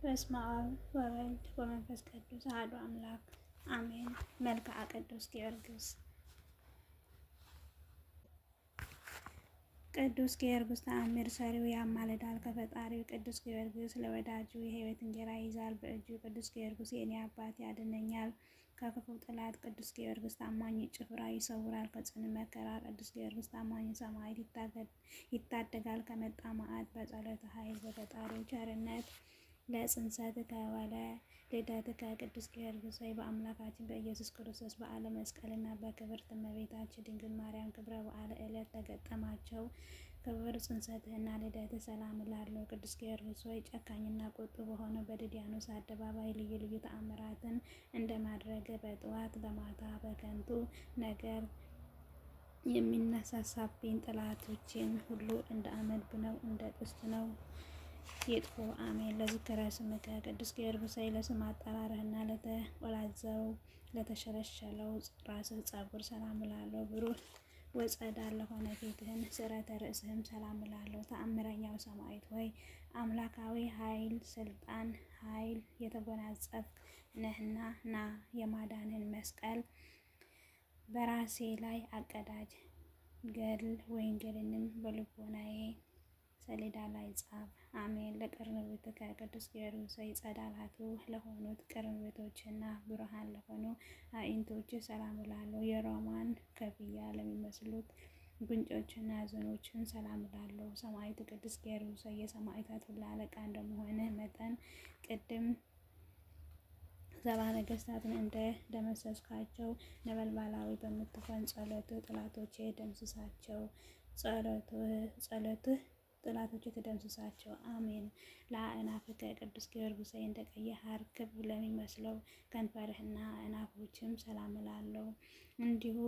በስመ አብ ወወልድ ወመንፈስ ቅዱስ አሐዱ አምላክ አሜን። መልክዓ ቅዱስ ጊዮርጊስ። ቅዱስ ጊዮርጊስ ተአምር ሰሪው ያማልዳል ከፈጣሪው። ቅዱስ ጊዮርጊስ ለወዳጁ የሕይወት እንጀራ ይይዛል በእጁ። ቅዱስ ጊዮርጊስ የኔ አባት ያድነኛል ከክፉ ጠላት። ቅዱስ ጊዮርጊስ ታማኝ ጭፍራ ይሰውራል ከጽኑ መከራ። ቅዱስ ጊዮርጊስ ታማኝ ሰማዕት ይታደጋል ከመጣ መዓት። በጸሎተ ኃይል በፈጣሪው ቸርነት ለጽንሰትከ ወለልደትከ ቅዱስ ጊዮርጊስ ሆይ በአምላካችን በኢየሱስ ክርስቶስ በዓለ መስቀልና በክብርት እመቤታችን ድንግል ማርያም ክብረ በዓለ ዕለት ለገጠማቸው ክብር ጽንሰትህና ልደትህ ሰላም እላለሁ። ቅዱስ ጊዮርጊስ ሆይ ጨካኝና ቁጡ በሆነው በድዲያኖስ አደባባይ ልዩ ልዩ ተአምራትን እንደማድረግ በጠዋት በማታ በከንቱ ነገር የሚነሳሳብኝ ጠላቶቼን ሁሉ እንደ አመድ ብነው እንደ ጥስት ነው ይጥፉ አሜን። ለዝክረ ስምከ ቅዱስ ጊዮርጊስ ሆይ ለስም አጠራርህና ለተቆላዘው ለተሸለሸለው ራስህ ጸጉር ሰላም እላለሁ። ብሩህ ወጸዳል ለሆነ ፊትህን ስረተ ርእስህም ሰላም እላለሁ። ተአምረኛው ሰማዕት ሆይ አምላካዊ ስልጣን ኃይል የተጎናጸፍክ ነህና ና የማዳንህን መስቀል በራሴ ላይ አቀዳጅ። ገድል ወንጌልንም በልቦናዬ ሰሌዳ ላይ ጻፍ አሜን። ለቅርንብትከ ቅዱስ ጊዮርጊስ ሆይ ጸዳላቱ ለሆኑት ቅርንብቶችና ብሩሃን ለሆኑ አዕይንቶች ሰላም እላለሁ። የሮማን ከፍያ ለሚመስሉት ጉንጮችና አዘኖችን ሰላም እላለሁ። ሰማዕቱ ቅዱስ ጊዮርጊስ ሆይ የሰማዕታት ሁሉ አለቃ እንደመሆንህ መጠን ቅድም ሰባ ነገሥታትን እንደ ደመሰስካቸው ነበልባላዊ በምትሆን ጸሎትህ ጠላቶቼ ደምስሳቸው። ጸሎትህ ጠላቶች ተደምስሳቸው አሜን። ለአእናፍከ ቅዱስ ጊዮርጊስ ሆይ እንደ ቀይ ሐር ክብ ለሚመስለው ከንፈርህና አእናፎችም ሰላም እላለሁ። እንዲሁ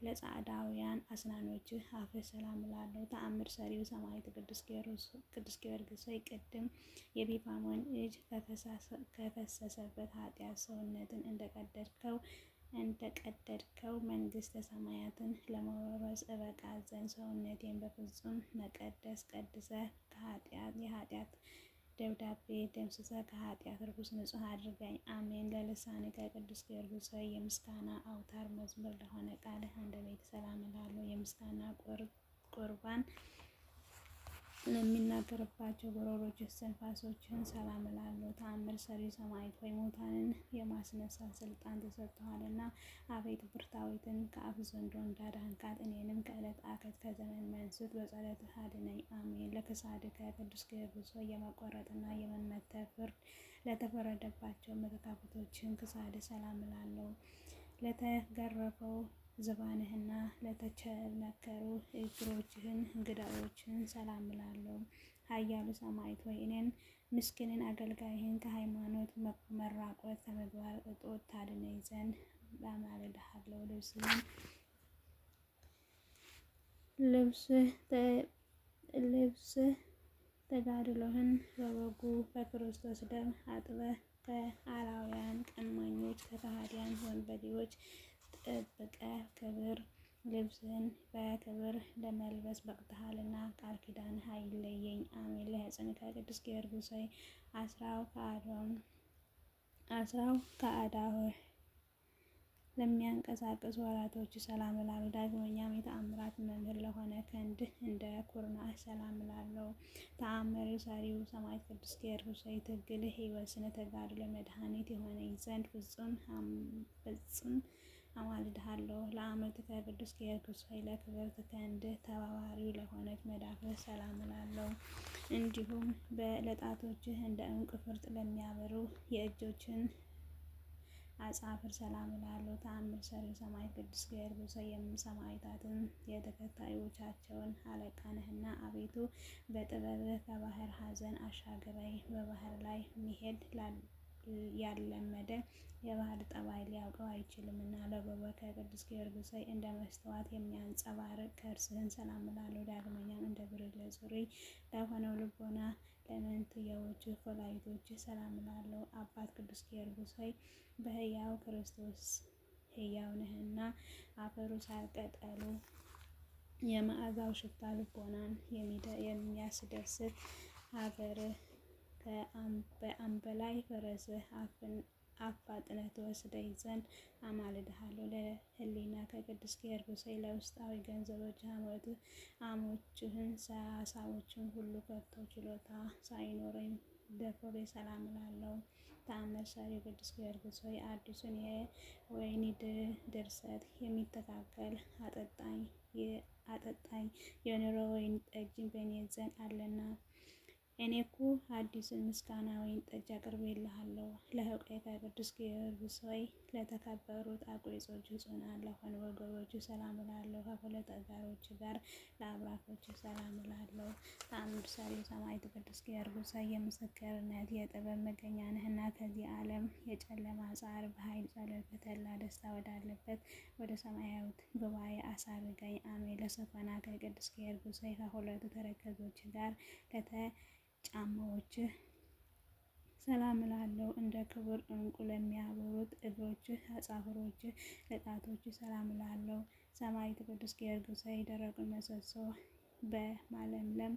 ለጻዕዳውያን አስናኖችህ አፍህ ሰላም እላለሁ። ተአምር ሰሪው ሰማዕት ቅዱስ ጊዮርጊስ ሆይ ቅድም የቢፋሞን እጅ ከፈሰሰበት ኃጢአት ሰውነትን እንደቀደድከው መንግሥተ ሰማያትን ለመውረስ እበቃ ዘንድ ሰውነቴን በፍጹም መቀደስ ቀድሰህ የኃጢአት ደብዳቤ ደምስሰህ ከኃጢአት ርኩስ ንጹሕ አድርገኝ አሜን። ለልሳንከ ቅዱስ ጊዮርጊስ ሆይ የምስጋና አውታር መዝሙር ለሆነ ቃልህ አንደበቴ ሰላም እላለሁ። የምስጋና ቁርባን ለሚናገርባቸው ጉሮሮች እስትንፋሶችህን ሰላም እላለሁ። ተአምር ሰሪው ሰማዕት ሆይ ሙታንን የማስነሳት ስልጣን ተሰጥቶሃልና አቤቱ ብርታዊትን ከአፍ ዘንዶ እንዳዳንካት እኔንም ከዕለት አከት ከዘመን መንሱት በጸሎትህ አድነኝ አሜን። ለክሳድከ ቅዱስ ጊዮርጊስ ሆይ የመቆረጥና የመመተር ፍርድ ለተፈረደባቸው መተካፈቶችህን ክሳድህ ሰላም እላለሁ። ለተገረፈው ዝባንህና ለተቸነከሩ እግሮችህን እንግዳዎችን ሰላም እላለሁ። ኃያሉ ሰማዕት ሆይ እኔን ምስኪንን አገልጋይህን ከሃይማኖት መራቆት ከምግባር እጦት ታድነኝ ዘንድ አማልድሃለሁ። ልብስህ ተጋድሎህን በበጉ በክርስቶስ ደም አጥበህ ከአላውያን ቀማኞች ከከሃዲያን ወንበዴዎች ጠብቀህ ክብር ልብስህን በክብር ለመልበስ በቅተሃልና ቃል ኪዳንህ አይለየኝ አሜን። ለሕፅንከ ቅዱስ ጊዮርጊስ ሆይ አስራው ከአዳውህ ለሚያንቀሳቅሱ ወራቶች ሰላም እላለሁ። ዳግመኛም የተአምራት መምህር ለሆነ ክንድህ እንደ ኩርናህ ሰላም እላለሁ። ተአምር ሰሪው ሰማዕት ቅዱስ ጊዮርጊስ ሆይ ትግልህ ሕይወትን ተጋድሎ መድኃኒት የሆነኝ ዘንድ ፍጹም አማልድሃለሁ። ለአመትከ ቅዱስ ጊዮርጊስ ሆይ ለክብርት ክንድህ ተባባሪው ለሆነች መዳፍህ ሰላም እላለሁ። እንዲሁም ለጣቶችህ እንደ ዕንቁ ፍርጥ ለሚያበሩ የእጆችን አጻፍር ሰላም እላለሁ። ተአምር ሰሪው ሰማዕት ቅዱስ ጊዮርጊስ ሆይ ሰማዕታትን የተከታዮቻቸውን አለቃ ነህና አቤቱ በጥበብህ ከባህር ሐዘን አሻግረኝ። በባህር ላይ መሄድ ያለመደ የባህር ጠባይ ሊያውቀው አይችልምና። ለጎበከ ቅዱስ ጊዮርጊስ ሆይ እንደ መስተዋት የሚያንጸባርቅ ከርስህን ሰላም እላለሁ። ዳግመኛም እንደ ብርሌ ጽሩይ ለሆነው ልቦና ለመንትያዎችህ ኮላይቶችህ ሰላም እላለሁ። አባት ቅዱስ ጊዮርጊስ ሆይ በሕያው ክርስቶስ ሕያው ነህና አፈሩ ሳር ቅጠሉ የመዓዛው ሽታ ልቦናን የሚያስደስት ሀገርህ በአምበላይ ፈረስህ አፋጥነህ ትወስደኝ ዘንድ አማልድሃለሁ። ለሕሊና ከቅዱስ ጊዮርጊስ ሆይ ለውስጣዊ ገንዘቦች አሞችህን ሀሳቦችን ሁሉ ከቶ ችሎታ ሳይኖረኝ ደፍሬ ሰላም እላለሁ። ተአምር ሰሪው ቅዱስ ጊዮርጊስ ሆይ አዲሱን የወይኒ ድርሰት የሚተካከል አጠጣኝ የኑሮ ወይን ጠጅ በእኔ ዘንድ አለና። እኔ እኮ አዲስን ምስጋና ወይን ጠጅ አቅርቤልሃለሁ። ለሕቁኤከ ቅዱስ ጊዮርጊስ ሆይ ለተከበሩት አቆጾች ጽኑዓን ለሆኑ ወገኖች ሰላም እላለሁ። ከሁለት አጋሮች ጋር ለአብራኮች ሰላም እላለሁ። ተአምር ሰሪው ሰማዕቱ ቅዱስ ጊዮርጊስ ሆይ የምስክርነት የጥበብ መገኛ ነህና ከዚህ ዓለም የጨለማ ጻር በኃይል ጸሎት በተድላ ደስታ ወዳለበት ወደ ሰማያዊት ጉባኤ አሳርገኝ። አሜን። ለሰኮና ከቅዱስ ጊዮርጊስ ሆይ ከሁለቱ ተረከዞች ጋር ጫማዎችህ ሰላም እላለሁ። እንደ ክቡር ዕንቁ ለሚያበሩት እግሮችህ አጻፍሮችህ ለጣቶችህ ሰላም እላለሁ። ሰማዕቱ ቅዱስ ጊዮርጊስ ሆይ ደረቁን ምሰሶ በማለምለም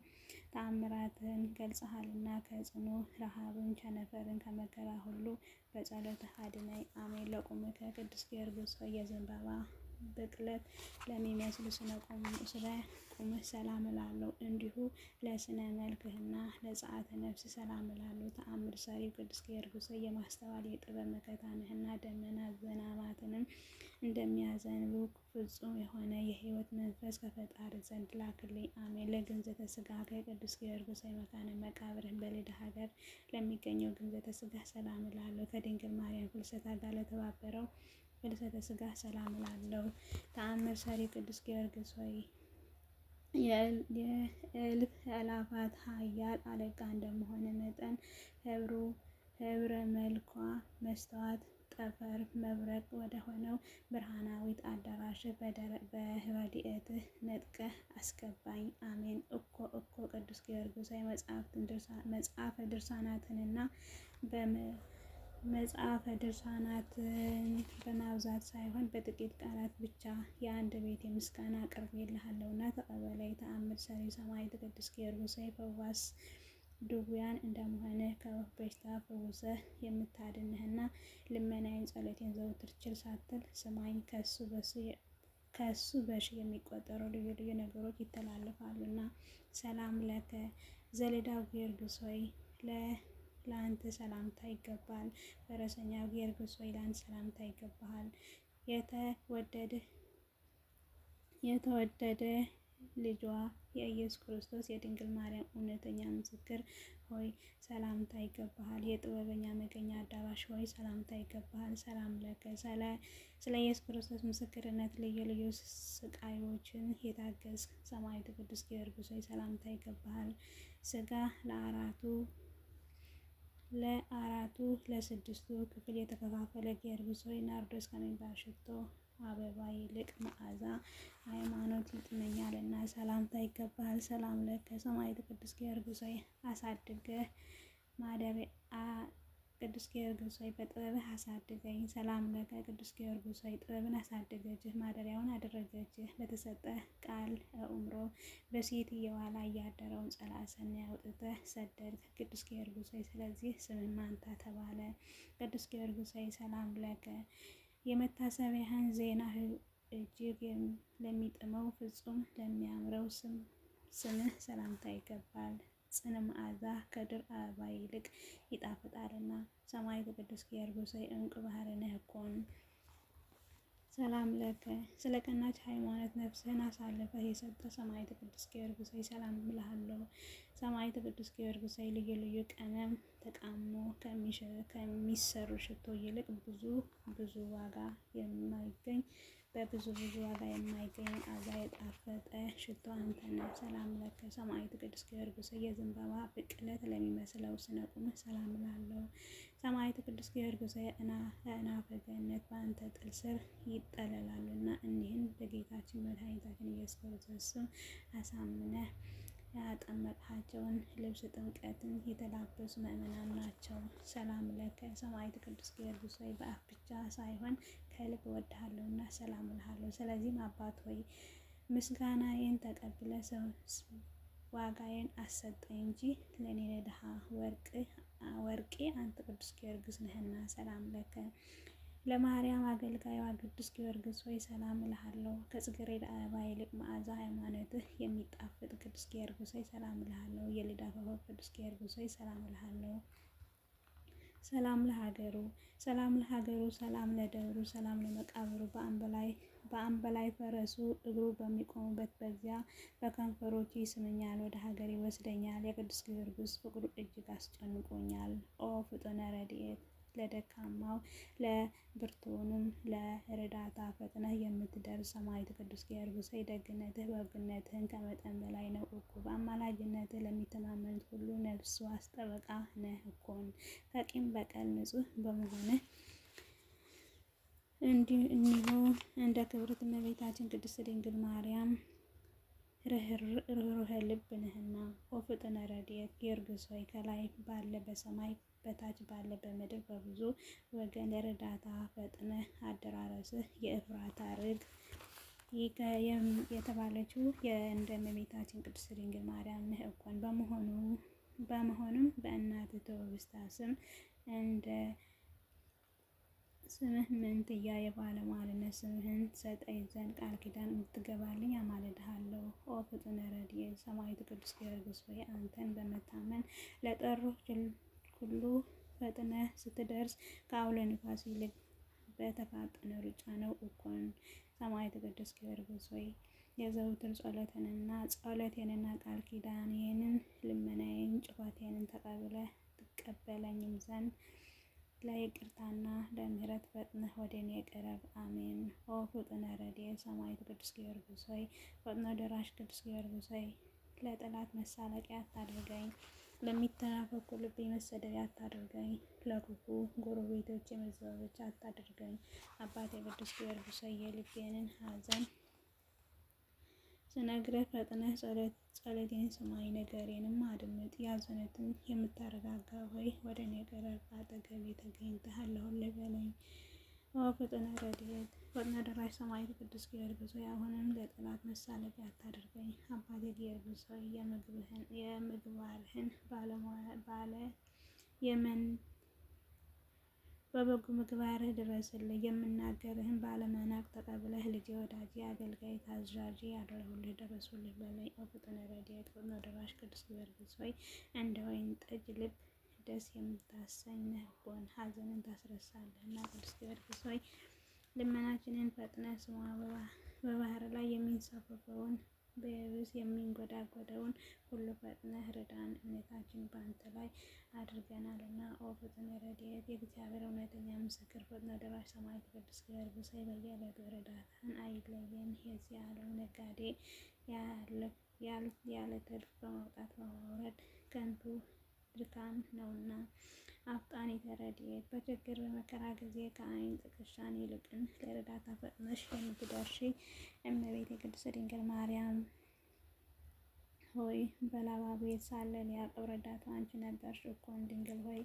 ተአምራትህን ገልጸሃልና ከጽኑ ረሃብን ቸነፈርን ከመከራ ሁሉ በጸሎትህ አድነኝ። አሜን። ለቁምከ ቅዱስ ጊዮርጊስ ሆይ የዘንባባ ብቅለት ለሚመስል ስነ ቁምህ ሰላም እላለሁ። እንዲሁ ለስነ መልክህና ለጸአተ ነፍስ ሰላም እላለሁ። ተአምር ሰሪው ቅዱስ ጊዮርጊስ ሆይ የማስተዋል የጥበብ መከታ ነህና ደመና ዝናማትንም እንደሚያዘንቡ ፍጹም የሆነ የሕይወት መንፈስ ከፈጣሪ ዘንድ ላክልኝ። አሜን። ለግንዘተ ሥጋ ከቅዱስ ጊዮርጊስ ሆይ መካነ መቃብርህ በልዳ ሀገር ለሚገኘው ግንዘተ ሥጋ ሰላም እላለሁ። ከድንግል ማርያም ፍልሰታ ጋር ለተባበረው ፍልሰተ ሥጋ ሰላም እላለሁ። ተአምር ሰሪው ቅዱስ ጊዮርጊስ ሆይ የእልፍ አእላፋት ኃያል አለቃ እንደመሆነ መጠን ህብረ መልኳ መስተዋት ጠፈር መብረቅ ወደ ሆነው ብርሃናዊት አዳራሽ በረድኤትህ ነጥቀህ አስገባኝ። አሜን። እኮ ቅዱስ ጊዮርጊስ ሆይ መጽሐፈ ድርሳናትንና መጽሐፈ ድርሳናትን በማብዛት ሳይሆን በጥቂት ቃላት ብቻ የአንድ ቤት ምስጋና አቅርቤልሃለሁና ተቀበለኝ። ተአምር ሰሪው ሰማዕቱ ቅዱስ ጊዮርጊስ ሆይ ፈዋስ ድውያን እንደመሆንህ ከወፍ በሽታ ፈውሰህ የምታድንህና ልመናዬን ጸሎቴን ዘወትር ችል ሳትል ስማኝ። ከሱ በሺ የሚቆጠሩ ልዩ ልዩ ነገሮች ይተላለፋሉና። ሰላም ለከ ዘልዳው ጊዮርጊስ ሆይ ለአንተ ሰላምታ ይገባል። ፈረሰኛው ጊዮርጊስ ሆይ ለአንተ ሰላምታ ይገባሃል። የተወደደ ልጇ የኢየሱስ ክርስቶስ የድንግል ማርያም እውነተኛ ምስክር ሆይ ሰላምታ ይገባሃል። የጥበበኛ መገኛ አዳራሽ ሆይ ሰላምታ ይገባሃል። ሰላም ለከ ስለ ኢየሱስ ክርስቶስ ምስክርነት ልዩ ልዩ ስቃዮችን የታገስክ ሰማዕቱ ቅዱስ ጊዮርጊስ ሆይ ሰላምታ ይገባሃል። ሥጋ ለስድስቱ ክፍል የተከፋፈለ ጊዮርጊስ ሆይ ናርዶስ ከሚባል ሽቶ አበባ ይልቅ መዓዛ ሃይማኖት ይጥመኛልና ሰላምታ ይገባሃል። ሰላም ለከ ሰማዕቱ ቅዱስ ጊዮርጊስ ሆይ አሳድገህ ቅዱስ ጊዮርጊስ ሆይ በጥበብህ አሳድገኝ። ሰላም ለከ ቅዱስ ጊዮርጊስ ሆይ ጥበብን አሳደገችህ ማደሪያውን አደረገችህ። በተሰጠህ ቃል አእምሮ በሴትየዋ ላይ ያደረውን ጸልዐ ሰናይ አውጥተህ ሰደድክ። ቅዱስ ጊዮርጊስ ሆይ ስለዚህ ስምህ ማንታ ተባለ። ቅዱስ ጊዮርጊስ ሆይ ሰላም ለከ የመታሰቢያህን ዜና እጅግ ለሚጥመው ፍጹም ለሚያምረው ስምህ ሰላምታ ይገባል። ጽን መዓዛ ከድር አበባ ይልቅ ይጣፍጣልና። ሰማዕቱ ቅዱስ ጊዮርጊስ ሆይ ዕንቁ ባህር ነህ እኮን። ሰላም ለከ ስለ ቀናች ሃይማኖት ነፍስህን አሳልፈህ የሰጠ ሰማዕቱ ቅዱስ ጊዮርጊስ ሆይ ሰላም እልሃለሁ። ሰማዕቱ ቅዱስ ጊዮርጊስ ሆይ ልዩ ልዩ ቀለም ተቃሞ ከሚሰሩ ሽቶ ይልቅ ብዙ ዋጋ የማይገኝ ዋጋ የማይገኝ መዓዛ የጣፈጠ ሽቶ አንተ ነህ። ሰላም ለከ ሰማዕቱ ቅዱስ ጊዮርጊስ ሆይ የዘንባባ ብቅለት ለሚመስለው ስነ ቁምህ ሰላም እላለሁ። ሰማዕቱ ቅዱስ ጊዮርጊስ ሆይ አእናፈ ገነት በአንተ ጥላ ስር ይጠለላሉና እኒህን በጌታችን መድኃኒታችን ኢየሱስ ክርስቶስ ስም አሳምነህ ያጠመቅሃቸውን ልብሰ ጥምቀትን የተላበሱ ምእመናን ናቸው። ሰላም ለከ ሰማዕቱ ቅዱስ ጊዮርጊስ ሆይ በአፍ ብቻ ሳይሆን ከልብ እወድሃለሁና ሰላም እልሃለሁ። ስለዚህም አባት ሆይ ምስጋናዬን ተቀብለህ ዋጋዬን አሰጠኝ እንጂ ለእኔ ለድሃ ወርቅህ ወርቄ አንተ ቅዱስ ጊዮርጊስ ነህና ሰላም ለከ። ለማርያም አገልጋይዋ ቅዱስ ጊዮርጊስ ሆይ ሰላም እልሃለሁ። ከጽጌረዳ አበባ ይልቅ መዓዛ ሃይማኖትህ የሚጣፍጥ ቅዱስ ጊዮርጊስ ሆይ ሰላም እልሃለሁ። የልዳ ኮከብ ቅዱስ ጊዮርጊስ ሆይ ሰላም እልሃለሁ። ሰላም ለሀገሩ፣ ሰላም ለሀገሩ፣ ሰላም ለደብሩ፣ ሰላም ለመቃብሩ። በአምበላይ ፈረሱ እግሩ በሚቆሙበት በዚያ በከንፈሮቹ ይስመኛል፣ ወደ ሀገር ይወስደኛል። የቅዱስ ጊዮርጊስ ፍቅሩ እጅግ አስጨንቆኛል። ኦ ፍጡነ ረድኤት ለደካማው ለብርቱውንም ለእርዳታ ፈጥነህ የምትደርስ ሰማዕቱ ቅዱስ ጊዮርጊስ ሆይ ደግነትህ በጎነትህን ከመጠን በላይ ነው እኮ። በአማላጅነትህ ለሚተማመኑት ሁሉ ነፍስ ዋስ ጠበቃ ነህ እኮን። ከቂም በቀል ንጹሕ በመሆንህ እንዲሁ እንደ ክብርት እመቤታችን ቅድስት ድንግል ማርያም ርኅሩኅ ልብ ነህና። ኦ ፍጡነ ረድኤት ጊዮርጊስ ሆይ ከላይ ባለ በሰማይ በታች ባለ በምድር በብዙ ወገን እርዳታ ፈጥነህ አደራረስህ የኤፍራታ ርግብ የተባለችው እንደ እመቤታችን ቅድስት ድንግል ማርያም ነህ እኮን። በመሆኑም በእናትህ ተውስታ ስም እንደ ስምህ ምንትያ የባለሟልነት ስምህን ሰጠኝ ዘንድ ቃል ኪዳን እንድትገባልኝ አማልድሃለሁ። ኦ ፍጡነ ረድኤት ሰማዕቱ ቅዱስ ጊዮርጊስ ሆይ አንተን በመታመን ለጠሩህ ሁሉ ፈጥነህ ስትደርስ ከአውሎ ነፋስ ይልቅ በተፋጠነ ሩጫ ነው እኮን። ሰማዕቱ ቅዱስ ጊዮርጊስ ሆይ የዘውትር ጸሎቴንና ቃል ኪዳኔንን ልመናዬን ጩኸቴንን ተቀብለህ ትቀበለኝም ዘንድ ለይቅርታና ለምሕረት ፈጥነህ ወደ እኔ ቅረብ። አሜን። ኦ ፍጡነ ረድኤት ሰማዕቱ ቅዱስ ጊዮርጊስ ሆይ ፈጥኖ ደራሽ ቅዱስ ጊዮርጊስ ሆይ ለጠላት መሳለቂያ አታድርገኝ፣ ለሚተናኮሉ ልቤ መሰደቢያ አታድርገኝ፣ ለክፉ ጎረቤቶቼ መዘባበቻ አታድርገኝ። አባቴ ቅዱስ ጊዮርጊስ ሆይ የልቤንን ሐዘን ስነግርህ ፈጥነህ ጸሎቴን ስማኝ፣ ነገሬንም አድምጥ። ያዘኑትን የምታረጋጋ ሆይ ወደ እኔ ቅረብ፣ አጠገቤ ተገኝተህ አለሁልህ በለኝ። ኦ ፍጡነ ረድኤት ፈጥኖ ደራሽ ሰማዕቱ ቅዱስ ጊዮርጊስ ሆይ አሁንም ለጠላት መሳለቂያ አታድርገኝ። አባቴ ጊዮርጊስ ሆይ የምግባርህን በበጎ ምግባርህ ድረስልኝ። የምናገርህን ባለመናቅ ተቀብለህ ልጄ ወዳጄ አገልጋይ ታዛዥ ያደረሁልህ ደረሱልህ በለኝ። ኦ ፍጡነ ረድኤት ፈጥኖ ደራሽ ቅዱስ ጊዮርጊስ ሆይ እንደ ወይን ጠጅ ልብ ደስ የምታሰኝ ነህ እኮን፣ ሐዘንን ታስረሳለህና። ቅዱስ ጊዮርጊስ ሆይ ልመናችንን ፈጥነህ ስማ። በባህር ላይ የሚንሳፈፈውን በየብስ የሚንጎዳጎደውን ሁሉ ፈጥነህ ርዳን፣ እምነታችን በአንተ ላይ አድርገናልና። ኦ ፍጡነ ረድኤት የእግዚአብሔር እውነተኛ ምስክር ፈጥኖ ደራሽ ሰማዕቱ ቅዱስ ጊዮርጊስ ሆይ በየዕለቱ እርዳታህን አይለየን። የዚህ ዓለም ነጋዴ ያለ ትርፍ በመውጣት በመውረድ ከንቱ ድካም ነውና። አፍጣኒተ ረድኤት በችግር በመከራ ጊዜ ከዓይን ጥቅሻን ይልቅን ለእርዳታ ፈጥነሽ የምትደርሺ እመቤቴ ቅድስት ድንግል ማርያም ሆይ በላባ ቤት ሳለ ያዕቆብ ረዳቱ አንቺ ነበርሽ እኮን። ድንግል ሆይ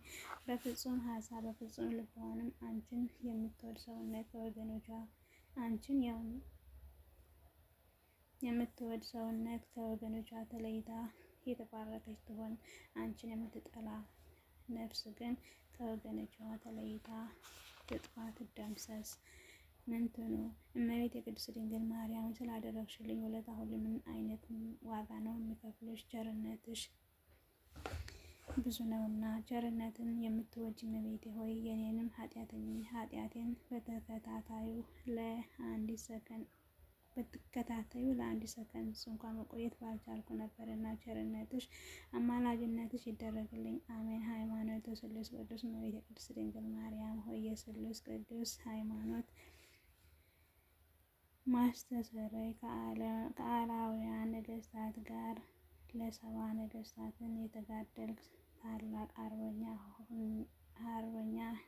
በፍጹም ሀሳብ በፍጹም ልቧንም አንቺን የምትወድ ሰውነት ከወገኖቿ ተለይታ የተባረከች ትሆን። አንቺን የምትጠላ ነፍስ ግን ከወገኖቿ ተለይታ ትጥፋ ትደምሰስ። ምንትኑ እመቤት የቅድስት ድንግል ማርያም ስላደረግሽልኝ ውለታ ሁሉ ምን አይነት ዋጋ ነው የሚከፍልሽ? ቸርነትሽ ብዙ ነውና። ቸርነትን የምትወጂ እመቤቴ ሆይ የኔንም ኃጢአቴን ብትከታተዩ ለአንድ ሰከንድ እንኳን መቆየት ባልቻልኩ ነበርና ቸርነትሽ አማላጅነትሽ ይደረግልኝ። አሜን። ሃይማኖተ ስሉስ ቅዱስ እመቤቴ ቅድስት ድንግል ማርያም ሆይ የስሉስ ቅዱስ ሃይማኖት ማስተሰረይ ከአላውያን ነገስታት ጋር ለሰባ ነገስታትን የተጋደልክ ታላቅ አርበኛ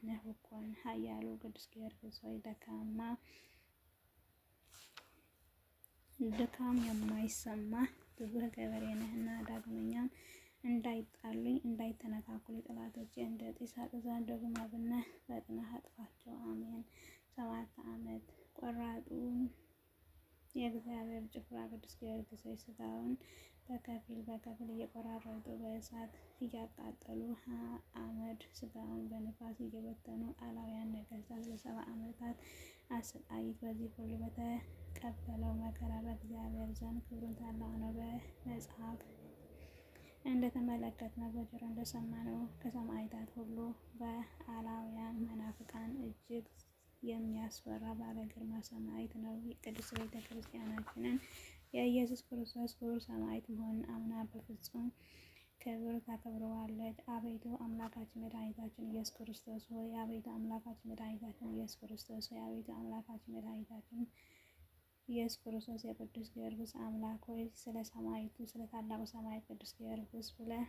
ነህ እኮን። ኃያሉ ቅዱስ ጊዮርጊስ ሆይ ድካም የማይሰማ ትጉህ ገበሬ ነህና። ዳግመኛም እንዳይጣሉኝ እንዳይተነካኩሉ ጠላቶቼ እንደ ጢስ አጥዛ ደግመህ ፈጥነህ አጥፋቸው። አሜን። 7 ዓመት ቆራጡን የእግዚአብሔር ጭፍራ ቅዱስ ጊዮርጊስ ሆይ ሥጋውን በከፊል በከፊል እየቆራረጡ በእሳት እያቃጠሉ አመድ ስጋውን በንፋስ እየበተኑ አላውያን ነገሥታት ለ70 ዓመታት አሰቃዩት። በዚህ ሁሉ በተቀበለው መከራ በእግዚአብሔር ዘንድ ክብሩን ታላቅ ነው። በመጽሐፍ እንደተመለከትነው በጆሮ እንደሰማነው ከሰማዕታት ሁሉ በአላውያን መናፍቃን እጅግ የሚያስፈራ ባለ ግርማ ሰማዕት ነው። ቅድስት ቤተ ክርስቲያናችንን የኢየሱስ ክርስቶስ ክቡር ሰማዕት መሆኑን አምና በፍጹም ክብር ታከብረዋለች። አቤቱ አምላካችን መድኃኒታችን ኢየሱስ ክርስቶስ ሆይ፣ አቤቱ አምላካችን መድኃኒታችን ኢየሱስ ክርስቶስ ሆይ፣ አቤቱ አምላካችን መድኃኒታችን ኢየሱስ ክርስቶስ የቅዱስ ጊዮርጊስ አምላክ ሆይ፣ ስለ ሰማዕቱ ስለ ታላቁ ሰማዕት ቅዱስ ጊዮርጊስ ብለህ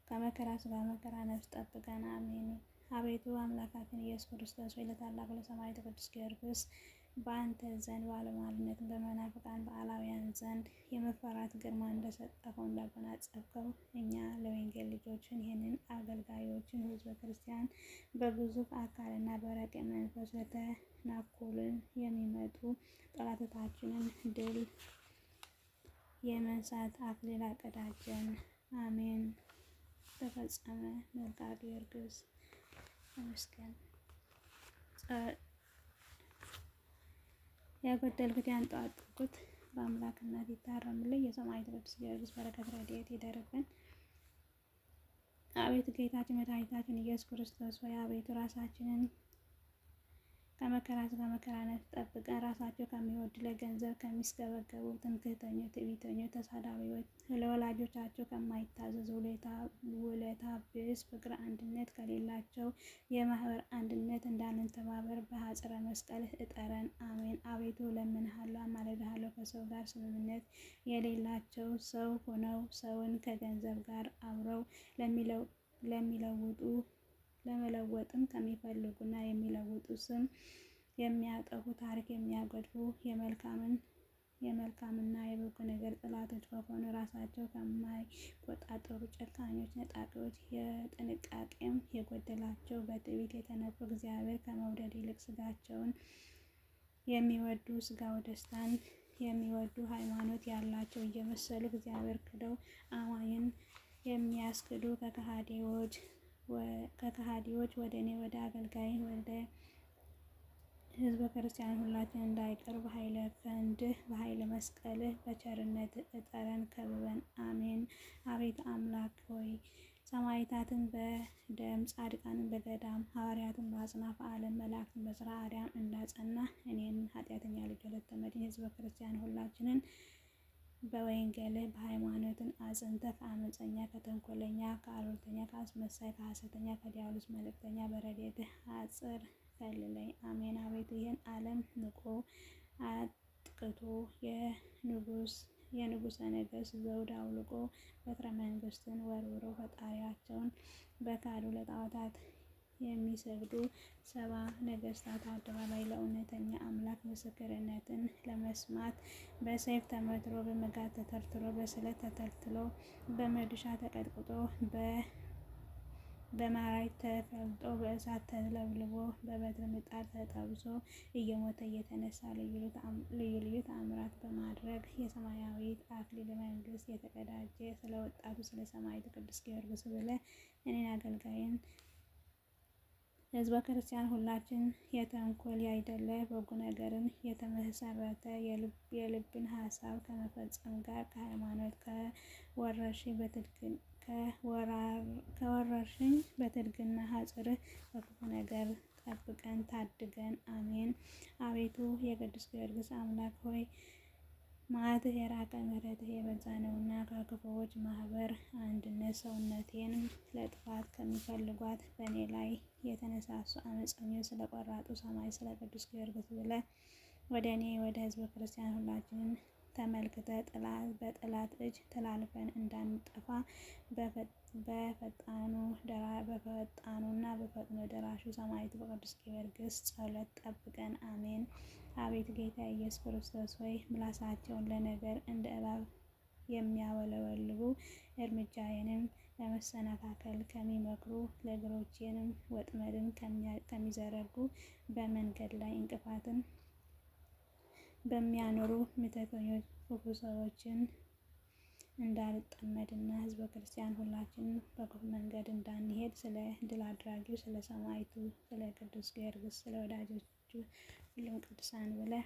ከመከራ ሥጋ መከራ ነፍስ ጠብቀን፣ አሜን። አቤቱ አምላካችን ኢየሱስ ክርስቶስ ሆይ፣ ለታላቁ ለሰማዕቱ ቅዱስ ጊዮርጊስ በአንተ ዘንድ ባለሟልነትን በመናፍቃን በአላውያን ዘንድ የመፈራት ግርማ እንደሰጠኸው እንዳጎናጸፍከው እኛ ለወንጌል ልጆችን ይህንን አገልጋዮችን ሕዝበ ክርስቲያን በግዙፍ አካልና በረቂቅ መንፈስ ለተናኮልን የሚመጡ ጠላቶቻችንን ድል የመንሳት አክሊል አቀዳጀን። አሜን። ተፈጸመ። መልክአ ጊዮርጊስ ተመስገን። ያጎደልኩት ያንጠባጠብኩት በአምላክ እናት ይታረምልኝ። የሰማዕቱ ቅዱስ ጊዮርጊስ በረከት ረድኤት ይደርብን። አቤቱ ጌታችን መድኃኒታችን ኢየሱስ ክርስቶስ ሆይ፣ አቤቱ ራሳችንን ከመከራ ሥጋ መከራ ነፍስ ጠብቀን። ራሳቸው ከሚወዱ ለገንዘብ ከሚስገበገቡ ትምክህተኞች፣ ትዕቢተኞች፣ ተሳዳቢዎች፣ ለወላጆቻቸው ከማይታዘዙ ውለታ ቢስ ፍቅረ አንድነት ከሌላቸው የማህበር አንድነት እንዳንተባበር በሐጽረ መስቀልህ እጠረን። አሜን። አቤቱ እለምንሃለሁ፣ አማልድሃለሁ። ከሰው ጋር ስምምነት የሌላቸው ሰው ሆነው ሰውን ከገንዘብ ጋር አብረው ለመለወጥም ከሚፈልጉና የሚለውጡ ስም የሚያጠፉ ታሪክ የሚያጎድፉ የመልካምና የበጎ ነገር ጠላቶች ከሆኑ ራሳቸው ከማይቆጣጠሩ ጨካኞች ነጣቂዎች የጥንቃቄም የጎደላቸው በትዕቢት የተነፉ እግዚአብሔር ከመውደድ ይልቅ ስጋቸውን የሚወዱ ስጋው ደስታን የሚወዱ ሃይማኖት ያላቸው እየመሰሉ እግዚአብሔር ክደው አማኝን የሚያስክዱ ከከሃዲዎች ወደ እኔ ወደ አገልጋይ ወደ ሕዝበ ክርስቲያን ሁላችን እንዳይቀር በኃይለ ክንድህ በኃይለ መስቀልህ በቸርነት እጠረን ከብበን። አሜን። አቤት አምላክ ሆይ ሰማዕታትን በደም ጻድቃንን በገዳም ሐዋርያትን በአጽናፈ ዓለም መላእክትን በጽርሐ አርያም እንዳጸና እኔን ኃጢአተኛ ልጅ ለተመድን ሕዝበ ክርስቲያን ሁላችንን በወንጌልህ በሃይማኖትን አጽንተህ ከአመፀኛ ከተንኮለኛ ከአሉተኛ ከአስመሳይ ከሐሰተኛ ከዲያብሎስ መልእክተኛ በረድኤትህ አጽር ከልለኝ። አሜን። አቤቱ ይህን ዓለም ንቆ አጥቅቶ የንጉሠ ነገሥት ዘውድ አውልቆ በትረ መንግስትን ወርውሮ ፈጣሪያቸውን በካዱ ለጣዖታት የሚሰግዱ 70 ነገሥታት አደባባይ ለእውነተኛ አምላክ ምስክርነትን ለመስማት በሰይፍ ተመትሮ በመጋዝ ተተርትሮ በስለት ተተልትሎ በመዶሻ ተቀጥቅጦ በማራይት ተፈልጦ በእሳት ተለብልቦ በበትር ምጣድ ተጠብሶ እየሞተ እየተነሳ ልዩ ልዩ ተአምራት በማድረግ የሰማያዊት አክሊለ መንግስት የተቀዳጀ ስለ ወጣቱ ስለ ሰማዕቱ ቅዱስ ጊዮርጊስ ብለህ እኔን አገልጋይን ሕዝበ ክርስቲያን ሁላችን የተንኮል ያይደለ በጎ ነገርን የተመሰረተ የልብን ሀሳብ ከመፈጸም ጋር ከሃይማኖት ከወረርሽኝ በትርግና ሐጽርህ በክፉ ነገር ጠብቀን ታድገን። አሜን። አቤቱ የቅዱስ ጊዮርጊስ አምላክ ሆይ መዓትህ የራቀ ምሕረትህ የበዛ ነውና ከክፉዎች ማህበር አንድነት ሰውነቴንም ለጥፋት ከሚፈልጓት በእኔ ላይ የተነሳሱ አመፀኞች ስለቆራጡ ሰማይ ስለ ቅዱስ ጊዮርጊስ ብለህ ወደ እኔ ወደ ሕዝበ ክርስቲያን ሁላችንን ተመልክተ በጠላት እጅ ተላልፈን እንዳንጠፋ በፈጣኑና በፈጥኖ ደራሹ ሰማዕቱ በቅዱስ ጊዮርጊስ ጸሎት ጠብቀን። አሜን። አቤቱ ጌታ ኢየሱስ ክርስቶስ ሆይ ምላሳቸውን ለነገር እንደ እባብ የሚያወለወልቡ እርምጃዬንም ለመሰነካከል ከሚመክሩ ለእግሮቼንም ወጥመድን ከሚዘረጉ በመንገድ ላይ እንቅፋትን በሚያኖሩ ምትተኞች ክፉ ሰዎችን እንዳልጠመድና ሕዝበ ክርስቲያን ሁላችን በክፉ መንገድ እንዳንሄድ ስለ ድል አድራጊው ስለ ሰማዕቱ ስለ ቅዱስ ጊዮርጊስ ስለ ወዳጆቹ ሁሉም ቅዱሳን ብለህ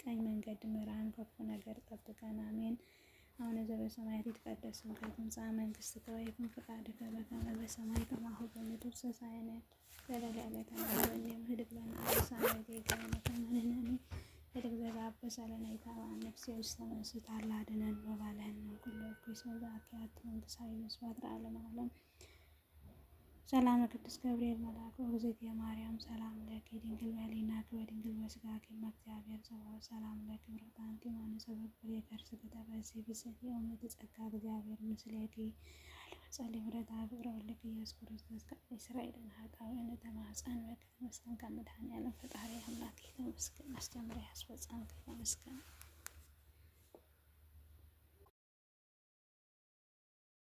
ቀኝ መንገድ ምራን፣ ክፉ ነገር ጠብቀን። አሜን። አቡነ ዘበሰማያት ይትቀደስ ስምከ ትምጻእ መንግሥትከ ወይኩን ፈቃድከ በከመ በሰማይ ከማሁ በምድር ሲሳየነ ዘለለዕለትነ ሀበነ ኅድግ ለነ አበሳነ ወጌጋየነ ከመ ንሕነኒ ኅድግ ዘተአበሰ ለነ ኢታብአነ ነፍሴ ውስተ መንሱት አላ አድኅነነ ወባልሐነ ኩሉ እኩይ እስመ ዘአክያት መንግሥት ኃይል ወስብሐት ለዓለመ ዓለም። ሰላም ቅዱስ ገብርኤል መልአክ እግዝእትየ ማርያም ሰላም ለኪ ድንግል በኅሊናኪ ወድንግል በሥጋኪ እመ እግዚአብሔር ጸባኦት ሰላም ለኪ ብሩክት አንቲ እምአንስቶ ፍሬ ከርሥኪ ተፈሥሒ ፍሥሕት የእሙ ጸጋ እግዚአብሔር ምስሌኪ ጸልይ ምሕረተ ፍቅረ ወልድኪ ኢየሱስ ክርስቶስ ከመ ይስረይ ለነ ኃጣውኢነ ተማፀን በከ ተመስገን ከመድኃኔዓለም ፈጣሪ አምላኬ ተመስገን። አስተምረህ ያስፈጸምከኝ ተመስገን።